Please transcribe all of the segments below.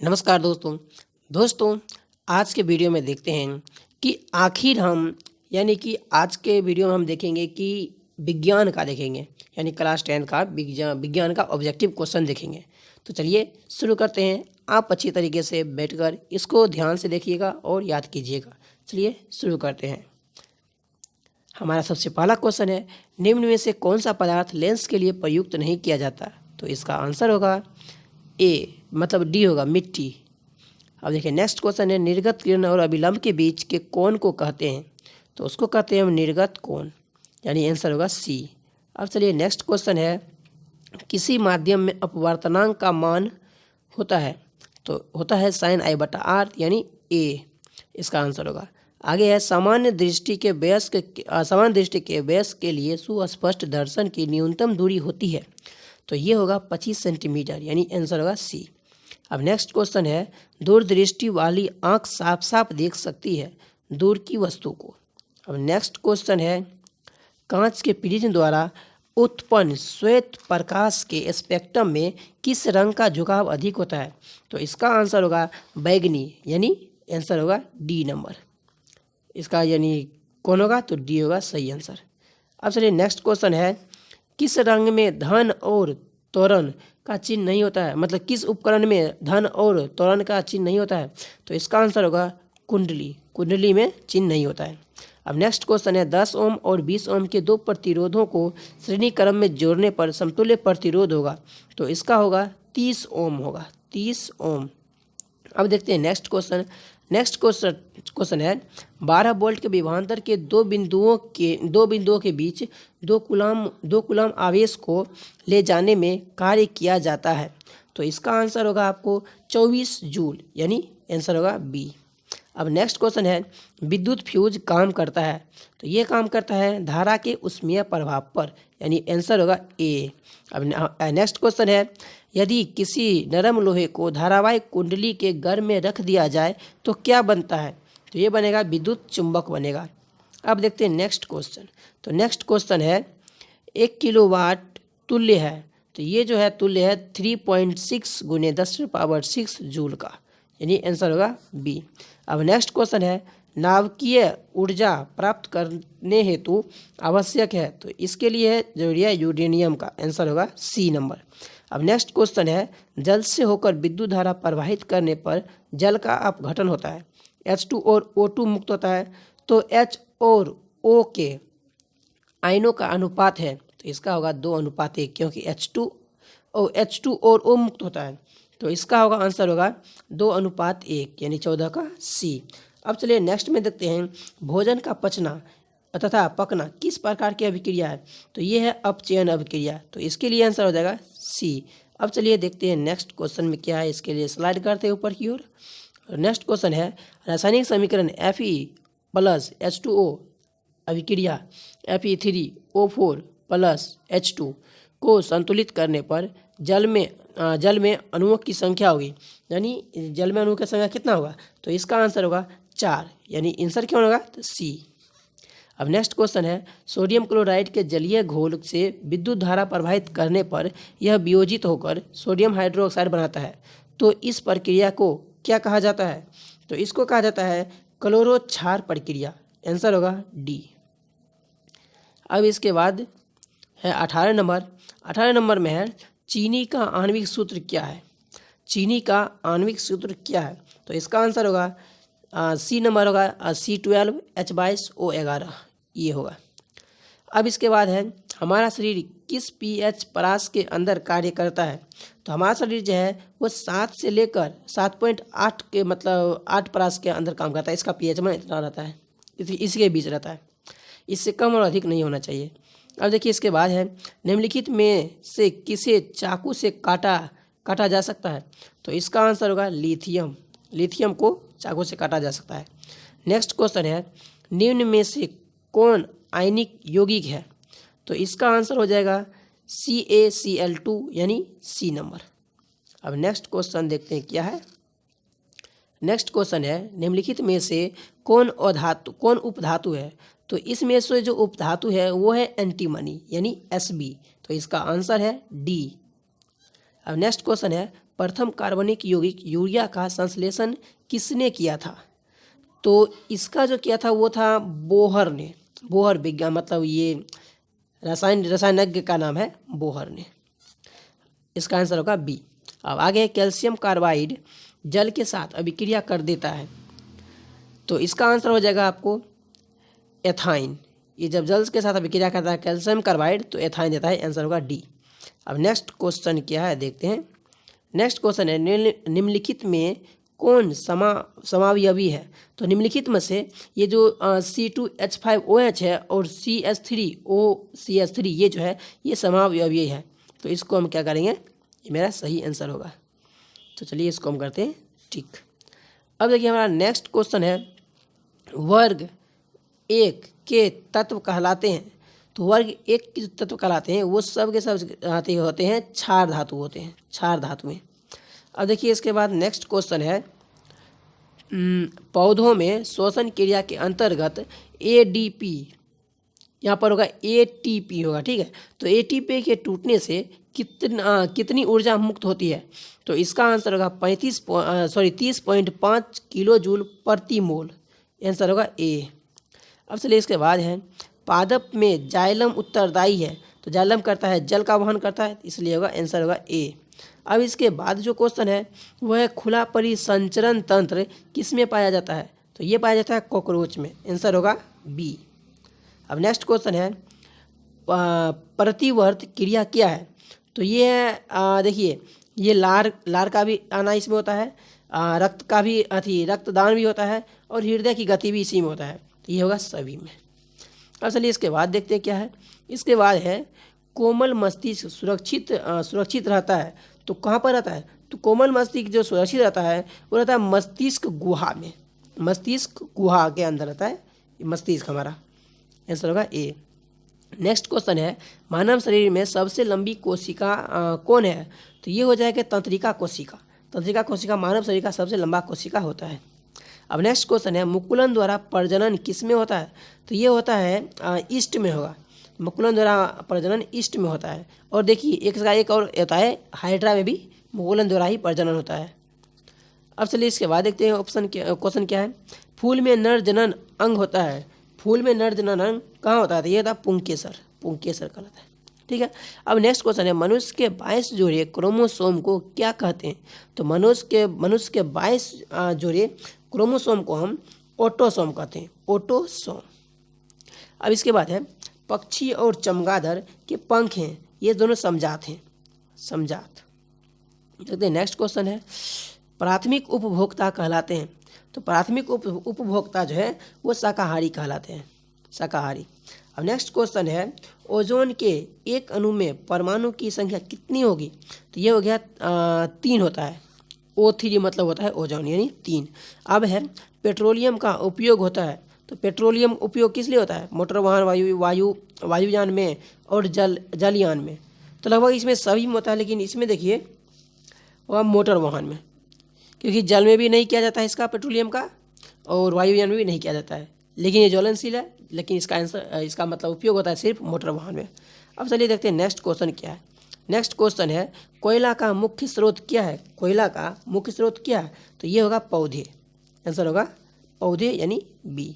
नमस्कार दोस्तों आज के वीडियो में देखते हैं कि आखिर हम आज के वीडियो में हम देखेंगे कि विज्ञान का देखेंगे यानी क्लास 10 का विज्ञान का ऑब्जेक्टिव क्वेश्चन देखेंगे। तो चलिए शुरू करते हैं। आप अच्छी तरीके से बैठकर इसको ध्यान से देखिएगा और याद कीजिएगा। चलिए शुरू करते हैं। हमारा सबसे पहला क्वेश्चन है, निम्न में से कौन सा पदार्थ लेंस के लिए प्रयुक्त नहीं किया जाता? तो इसका आंसर होगा ए मतलब डी होगा, मिट्टी। अब देखिए नेक्स्ट क्वेश्चन है, निर्गत किरण और अभिलंब के बीच के कोण को कहते हैं? तो उसको कहते हैं हम निर्गत कोण, यानी आंसर होगा सी। अब चलिए नेक्स्ट क्वेश्चन है, किसी माध्यम में अपवर्तनांक का मान होता है? तो होता है sin i बटा आर, यानी ए। इसका आंसर होगा। आगे है, सामान्य दृष्टि के वयस्क के लिए सुस्पष्ट दर्शन की न्यूनतम दूरी होती है? तो ये होगा 25 सेंटीमीटर, यानी आंसर होगा सी। अब नेक्स्ट क्वेश्चन है, दूरदृष्टि वाली आंख साफ साफ देख सकती है दूर की वस्तु को? अब नेक्स्ट क्वेश्चन है, कांच के प्रिज्म द्वारा उत्पन्न श्वेत प्रकाश के स्पेक्ट्रम में किस रंग का झुकाव अधिक होता है? तो इसका आंसर होगा बैगनी, यानी आंसर होगा डी नंबर। इसका यानी कौन होगा? तो डी होगा सही आंसर। अब चलिए नेक्स्ट क्वेश्चन है, किस रंग में धन और त्वरण का चिन्ह नहीं होता है? मतलब किस उपकरण में धन और त्वरण का चिन्ह नहीं होता है? तो इसका आंसर होगा कुंडली में चिन्ह नहीं होता है। अब नेक्स्ट क्वेश्चन है, 10 ओम और 20 ओम के दो प्रतिरोधों को श्रेणी क्रम में जोड़ने पर समतुल्य प्रतिरोध होगा? तो इसका होगा 30 ओम होगा, 30 ओम। अब देखते हैं नेक्स्ट क्वेश्चन है, 12 वोल्ट के विभवांतर के दो बिंदुओं के बीच दो कूलम आवेश को ले जाने में कार्य किया जाता है? तो इसका आंसर होगा आपको 24 जूल, यानी आंसर होगा बी। अब नेक्स्ट क्वेश्चन है, विद्युत फ्यूज काम करता है? तो ये काम करता है धारा के ऊष्मीय प्रभाव पर, यानी आंसर होगा ए। अब नेक्स्ट क्वेश्चन है, यदि किसी नरम लोहे को धारावाहिक कुंडली के घर में रख दिया जाए तो क्या बनता है? तो ये बनेगा विद्युत चुंबक बनेगा। अब देखते हैं नेक्स्ट क्वेश्चन। तो नेक्स्ट क्वेश्चन है, 1 किलोवाट तुल्य है? तो ये जो है तुल्य है 3.6 × 10⁻6 जूल का, यानी आंसर होगा बी। अब नेक्स्ट क्वेश्चन है, नाभिकीय ऊर्जा प्राप्त करने हेतु आवश्यक है? तो इसके लिए जरूरी है यूरेनियम का, आंसर होगा सी नंबर। अब नेक्स्ट क्वेश्चन है, जल से होकर विद्युत धारा प्रवाहित करने पर जल का अपघटन होता है? H2 और O2 मुक्त होता है। तो H और O के आयनों का अनुपात है? तो इसका होगा 2:1, क्योंकि H2 और O मुक्त होता है। तो इसका होगा आंसर होगा 2:1, यानी 14 का सी। अब चलिए नेक्स्ट में देखते हैं, भोजन का पचना तथा पकना किस प्रकार की अभिक्रिया है? तो ये है अपचयन अभिक्रिया, तो इसके लिए आंसर हो जाएगा सी। अब चलिए देखते हैं नेक्स्ट क्वेश्चन में क्या है, इसके लिए स्लाइड करते हैं ऊपर की ओर। नेक्स्ट क्वेश्चन है, रासायनिक समीकरण Fe+H2O अभिक्रिया Fe3O4+H2 को संतुलित करने पर जल में अणुओं की संख्या होगी, यानी जल में अणुओं की संख्या कितना होगा? तो इसका आंसर होगा 4, यानी आंसर क्यों होगा? तो सी। अब नेक्स्ट क्वेश्चन है, सोडियम क्लोराइड के जलीय घोल से विद्युत धारा प्रवाहित करने पर यह वियोजित होकर सोडियम हाइड्रोक्साइड बनाता है। तो इस प्रक्रिया को क्या कहा जाता है? तो इसको कहा जाता है क्लोरो क्षार प्रक्रिया, आंसर होगा डी। अब इसके बाद है 18 नंबर में है, चीनी का आणविक सूत्र क्या है? चीनी का आणविक सूत्र क्या है? तो इसका आंसर होगा सी नंबर होगा C12H22O11, ये होगा। अब इसके बाद है, हमारा शरीर किस pH परास के अंदर कार्य करता है? तो हमारा शरीर जो है वो 7 से लेकर 7.8 के मतलब 8 परास के अंदर काम करता है। इसका pH में इतना रहता है, इसके बीच रहता है, इससे कम और अधिक नहीं होना चाहिए। अब देखिए इसके बाद है, निम्नलिखित में से किसे चाकू से काटा जा सकता है? तो इसका आंसर होगा लिथियम को चाकू से काटा जा सकता है। नेक्स्ट क्वेश्चन है, निम्न में से कौन आयनिक यौगिक है? तो इसका आंसर हो जाएगा CaCl2, यानी सी नंबर। अब नेक्स्ट क्वेश्चन देखते हैं क्या है। नेक्स्ट क्वेश्चन है, निम्नलिखित में से कौन उपधातु है? तो इसमें से जो उपधातु है वो है एंटीमनी, यानी Sb। तो इसका आंसर है डी। अब नेक्स्ट क्वेश्चन है, प्रथम कार्बनिक यौगिक यूरिया का संश्लेषण किसने किया था? तो इसका जो किया था वो था बोहर ने। बोहर विज्ञान मतलब ये रसायनज्ञ का नाम है बोहर ने। इसका आंसर होगा बी। अब आगे कैल्शियम कार्बाइड जल के साथ अभिक्रिया कर देता है, तो इसका आंसर हो जाएगा आपको एथाइन। ये जब जल के साथ अभिक्रिया करता है कैल्शियम कार्बाइड तो एथाइन देता है, आंसर होगा डी। अब नेक्स्ट क्वेश्चन क्या है देखते हैं। नेक्स्ट क्वेश्चन है निम्नलिखित में कौन समावयवी है? तो निम्नलिखित में से ये जो C2H5OH है और CH3OCH3 ये जो है ये समावयवी है, तो इसको हम क्या करेंगे, ये मेरा सही आंसर होगा। तो चलिए इसको हम करते हैं ठीक। अब देखिए हमारा नेक्स्ट क्वेश्चन है वर्ग एक के तत्व कहलाते हैं। तो वर्ग एक के तत्व कहलाते हैं वो सब के सब होते हैं क्षार धातु होते हैं, क्षार धातु में। अब देखिए इसके बाद नेक्स्ट क्वेश्चन है पौधों में श्वसन क्रिया के अंतर्गत ADP, यहाँ पर होगा ATP होगा, ठीक है। तो ATP के टूटने से कितनी ऊर्जा मुक्त होती है? तो इसका आंसर होगा 30.5 किलो जूल प्रति मोल, आंसर होगा ए। अब चलिए इसके बाद है पादप में जाइलम उत्तरदायी है, तो जाइलम करता है जल का वहन करता है, इसलिए होगा आंसर होगा ए। अब इसके बाद जो क्वेश्चन है वह है खुला परिसंचरण तंत्र किस में पाया जाता है? तो ये पाया जाता है कॉकरोच में, आंसर होगा बी। अब नेक्स्ट क्वेश्चन है प्रतिवर्त क्रिया क्या है? तो ये है देखिए ये लार का भी आना इसमें होता है, रक्त का भी रक्तदान भी होता है और हृदय की गति भी इसी में होता है, तो ये होगा सभी में। अब चलिए इसके बाद देखते हैं क्या है। इसके बाद है कोमल मस्तिष्क सुरक्षित रहता है, तो कहाँ पर रहता है? तो कोमल मस्तिष्क जो सुरक्षित रहता है वो रहता है मस्तिष्क गुहा में, मस्तिष्क गुहा के अंदर रहता है मस्तिष्क हमारा, आंसर होगा ए। नेक्स्ट क्वेश्चन है मानव शरीर में सबसे लंबी कोशिका कौन है? तो ये हो जाएगा तंत्रिका कोशिका। तंत्रिका कोशिका मानव शरीर का सबसे लंबा कोशिका होता है। अब नेक्स्ट क्वेश्चन है मुकुलन द्वारा प्रजनन किस में होता है? तो ये होता है ईस्ट में होगा, मुकुलन द्वारा प्रजनन ईस्ट में होता है। और देखिए एक और होता है हाइड्रा में भी मुकुलन द्वारा ही प्रजनन होता है। अब चलिए इसके बाद देखते हैं क्वेश्चन क्या है। फूल में नर जनन अंग होता है, फूल में नर जनन अंग कहाँ होता है? तो ये था पुंकेसर कहलाता है, ठीक है। अब नेक्स्ट क्वेश्चन है मनुष्य के 22 जोड़े क्रोमोसोम को क्या कहते हैं? तो मनुष्य के 22 जोड़े क्रोमोसोम को हम ऑटोसोम कहते हैं, ऑटोसोम। अब इसके बाद है पक्षी और चमगादड़ के पंख हैं, ये दोनों समजात हैं, समजात। देखते हैं नेक्स्ट क्वेश्चन है प्राथमिक उपभोक्ता कहलाते हैं। तो प्राथमिक उपभोक्ता जो है वो शाकाहारी कहलाते हैं, शाकाहारी। अब नेक्स्ट क्वेश्चन है ओजोन के एक अणु में परमाणु की संख्या कितनी होगी? तो ये हो गया 3 होता है, O3 मतलब होता है ओजोन यानी 3। अब है पेट्रोलियम का उपयोग होता है, तो पेट्रोलियम उपयोग किस लिए होता है? मोटर वाहन, वायुयान में और जलयान में। तो लगभग इसमें सभी में होता है, लेकिन इसमें देखिए वह मोटर वाहन में, क्योंकि जल में भी नहीं किया जाता है इसका पेट्रोलियम का और वायुयान में भी नहीं किया जाता है, लेकिन ये ज्वलनशील है, लेकिन इसका मतलब उपयोग होता है सिर्फ मोटर वाहन में। अब चलिए देखते हैं नेक्स्ट क्वेश्चन क्या है। नेक्स्ट क्वेश्चन है कोयला का मुख्य स्रोत क्या है? कोयला का मुख्य स्रोत क्या है? तो ये होगा पौधे, आंसर होगा पौधे यानी बी।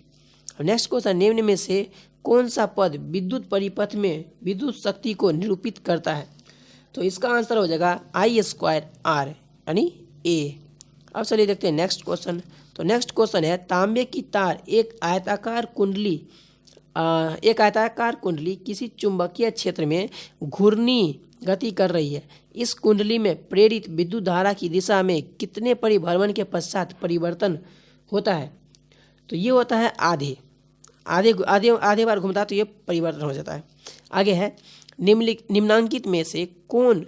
अब नेक्स्ट क्वेश्चन निम्न में से कौन सा पद विद्युत परिपथ में विद्युत शक्ति को निरूपित करता है? तो इसका आंसर हो जाएगा I² यानी ए। अब चलिए देखते हैं नेक्स्ट क्वेश्चन। तो नेक्स्ट क्वेश्चन है तांबे की तार एक आयताकार कुंडली किसी चुंबकीय क्षेत्र में घूर्णी गति कर रही है। इस कुंडली में प्रेरित विद्युत धारा की दिशा में कितने परिभ्रमण के पश्चात परिवर्तन होता है? तो ये होता है आधे बार घूमता है तो ये परिवर्तन हो जाता है। आगे है निम्नांकित में से कौन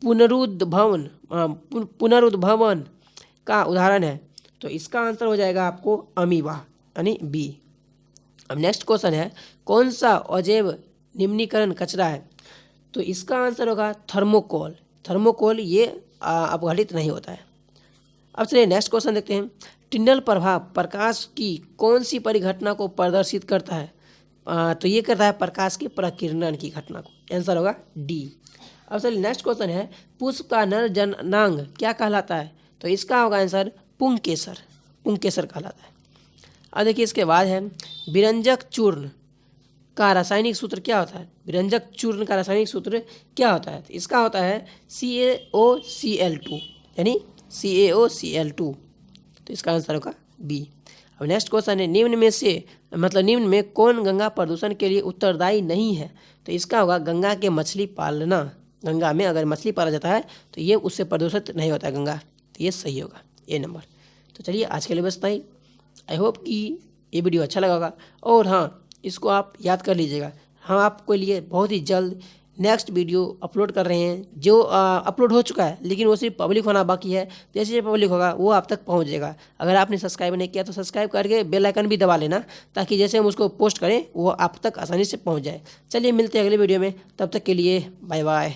पुनरुद्भवन का उदाहरण है? तो इसका आंसर हो जाएगा आपको अमीबा यानी बी। अब नेक्स्ट क्वेश्चन है कौन सा अजैव निम्नीकरण कचरा है? तो इसका आंसर होगा थर्मोकोल। थर्मोकोल ये अपघटित नहीं होता है। अब चलिए नेक्स्ट क्वेश्चन देखते हैं टिंडल प्रभाव प्रकाश की कौन सी परिघटना को प्रदर्शित करता है? तो ये करता है प्रकाश के प्रकीर्णन की घटना को, आंसर होगा डी। अब चलिए नेक्स्ट क्वेश्चन है, पुष्प का नर जनांग क्या कहलाता है? तो इसका होगा आंसर पुंकेसर, पुंकेसर कहलाता है। अब देखिए इसके बाद है, विरंजक चूर्ण का रासायनिक सूत्र क्या होता है? विरंजक चूर्ण का रासायनिक सूत्र क्या होता है? तो इसका होता है CaOCl2, यानी CaOCl2। तो इसका आंसर होगा बी। अब नेक्स्ट क्वेश्चन है, निम्न में से मतलब निम्न में कौन गंगा प्रदूषण के लिए उत्तरदायी नहीं है? तो इसका होगा गंगा के मछली पालना। गंगा में अगर मछली पाला जाता है तो ये उससे प्रदूषित नहीं होता है गंगा, तो ये सही होगा, ए नंबर। तो चलिए आज के लिए बस इतना ही। आई होप कि ये वीडियो अच्छा लगा होगा, और हाँ इसको आप याद कर लीजिएगा। हम आपके लिए बहुत ही जल्द नेक्स्ट वीडियो अपलोड कर रहे हैं, जो अपलोड हो चुका है लेकिन वो सिर्फ पब्लिक होना बाकी है। जैसे पब्लिक होगा वो आप तक पहुंच जाएगा। अगर आपने सब्सक्राइब नहीं किया तो सब्सक्राइब करके बेल आइकन भी दबा लेना, ताकि जैसे हम उसको पोस्ट करें वो आप तक आसानी से पहुंच जाए। चलिए मिलते हैं अगले वीडियो में, तब तक के लिए बाय बाय।